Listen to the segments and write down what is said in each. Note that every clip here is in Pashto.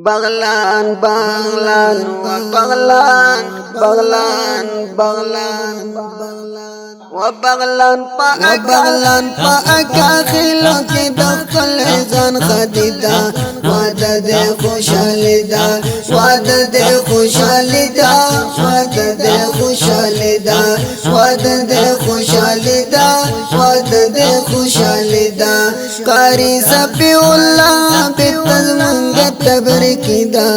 بغلان بغلان بغلان بغلان بغلان وبغلان پاکا خیلو کی دخل زن خدیدا وعده دے خوشحالی دا وعده دے خوشحالی دا وعده دے خوشحالی دا وعده دے خوشحالی دا وعده دے خوشحالی دا قاری سفی اللہ بتزمنگ تبرکی دا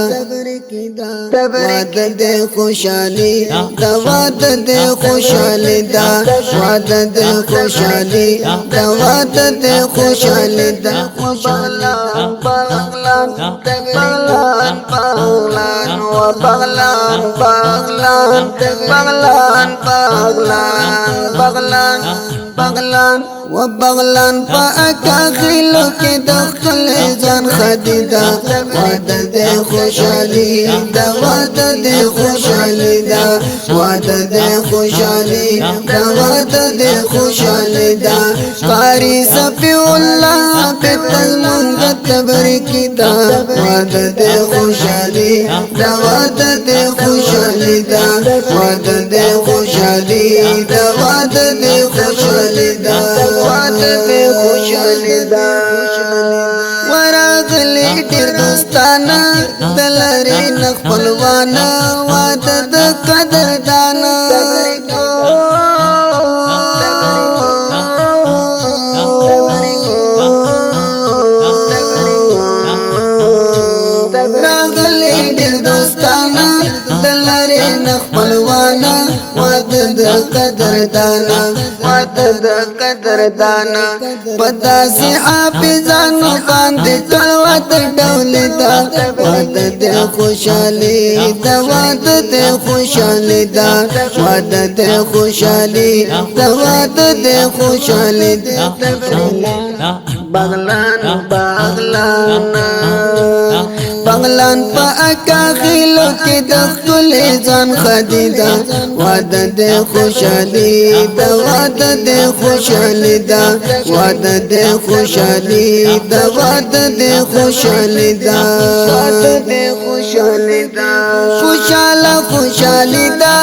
وعده دے خوشحالی دا وعده دے خوشحالی دا وعده دے خوشحالی دا وعده دے خوشحالی دا بغلان بغلان بغلان بغلان وبغلان بغلان بغلان بغلان بغلان بغلان وبغلان پاکا خیلو کی دخل زن خدیدا وعده دے خوشحالی دا وعده دے خوشحالی دا وعده دے خوشحالی دا وعده دے خوشحالی دا قاری صفی اللہ بتزمنگ تبرکی دا وعده دے خوشحالی دا وعده دے خوشحالی دا وعده دے خوشحالی دا وعده دے خوشحالی دا وعده دے خوشحالی دا ورغلی ډیر دوستانا دلری نخپلوانا وعده د قدردانا راغلی ډیر دوستانا دلری نخپلوانا وعده د قدردانا وعده د قدردانا پداسي حافظانو باندې کلوت ډولې دا وعده د خوشحالي دا وعده د خوشحالي دا وعده د خوشحالي دا وعده د خوشحالي بغلان بغلان بغلان پاکا خیلو کی دخل زن خدیدا وعده دے خوشحالی دا وعده دے خوشحالی دا وعده دے خوشحالی دا وعده دے خوشحالی دا وعده دے خوشحالی دا خوشحالا خوشحالی دا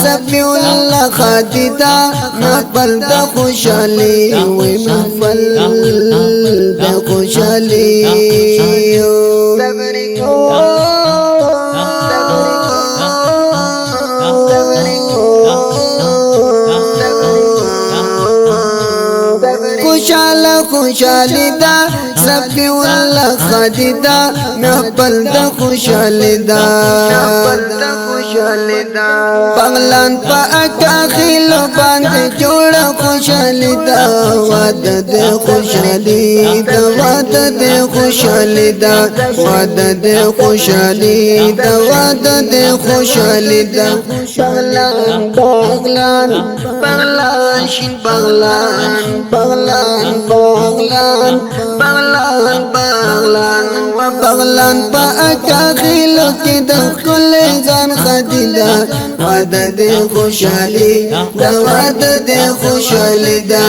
صفی اللہ خدیدا محفل دا خوشحالی وی محفل دا خوشحالی خوشحالا خوشحالی دا صفی اللہ خدیدا محفل دا خوشحالی دا بغلان پاکا خیلو باندې جوړه خوشحالی دا وعده دے خوشحالی دا وعده دے خوشحالی دا وعده دے خوشحالی دا وعده دے خوشحالی دا بغلان بغلان بغلان شین بغلان بغلان بغلان بغلان بغلان وبغلان پاکا خیلو کی دخل زن خدیدا وعده دے خوشحالی دا وعده دے خوشحالی دا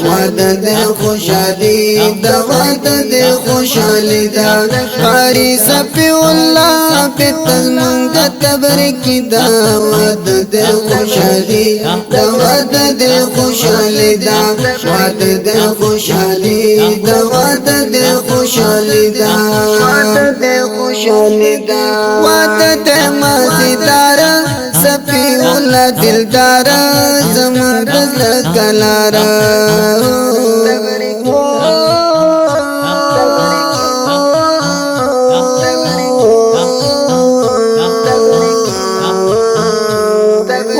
وعده دے خوشحالی دا وعده دے خوشحالی دا قاری صفی اللہ بتزمنگ تبرکی دا وعده دے خوشحالی دا وعده دے خوشحالی دا وعده دے خوشحالی دا وعده دے خوشحالی دا وعده دے خوشحالی دا وعده دے مازیدارا صفی اللہ دلدارا زمان دزل کلارا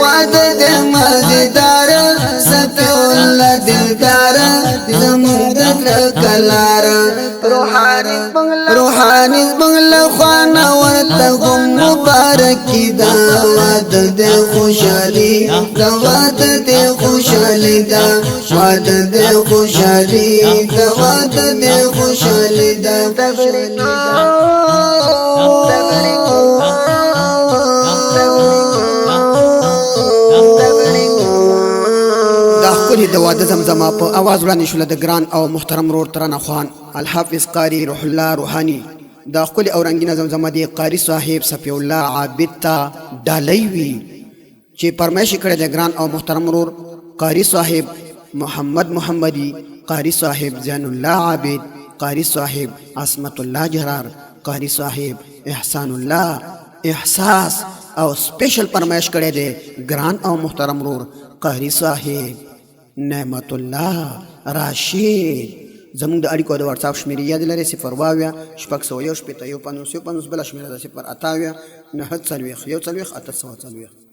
وعده دے مازیدارا صفی اللہ دلدارا زمان دزل کلارا روحانی بنگلا خوانا ورتغم مبارکی دا وعده دے خوشحالی دا وعده دے خوشحالی دا وعده دے خوشحالی دا وعده دے خوشحالی دا خپل د واده زمزمه په اواز وړاندې شول د ګران او محترم رور ترانه خوان الحافظ قاری روح الله روحاني دا ښکلي او رنګینه زمزمه د قاري صاحب صفي الله عابد ته ډالۍ وي چې فرمایش کړی دی ګران او محترم ورور قاري صاحب محمد محمدي، قاري صاحب زین الله عابد، قاري صاحب عصمت الله جرار، قاري صاحب احسان الله احساس او سپیشل فرمایش کړی دی ګران او محترم ورور قاري صاحب نعمت الله راشد. زمونږ د اړیکو د واتساپ شمیرې یاد لرئ 0 واویا 601 شپېته 1 50 بله شمیره ده 0 اتاویا 9 40 1 40 840.